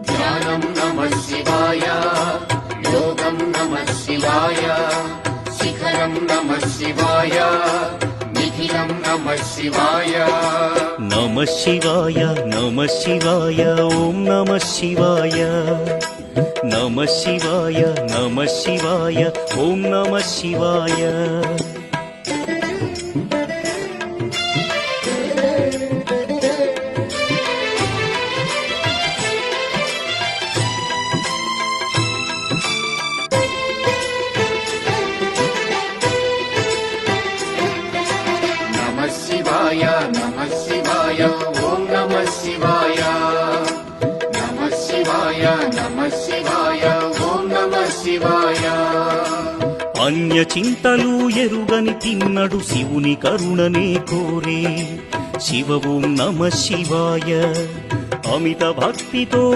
ధ్యానం నమః శివాయ, యోగం నమః శివాయ, శిఖరం నమః శివాయ, నిఖిలం నమః శివాయ. నమః శివాయ నమః శివాయ ఓం నమః శివాయ. నమః శివాయ నమః శివాయ ఓం నమః శివాయ. నమః శివాయ నమః శివాయ ఓం నమః శివాయ. నమః శివాయ నమః శివాయ ఓం నమః శివాయ. అన్య చింతలు ఎరుగని తిన్నడు శివుని కరుణనే కోరే. శివ ఓం నమః శివాయ. అమిత భక్తితో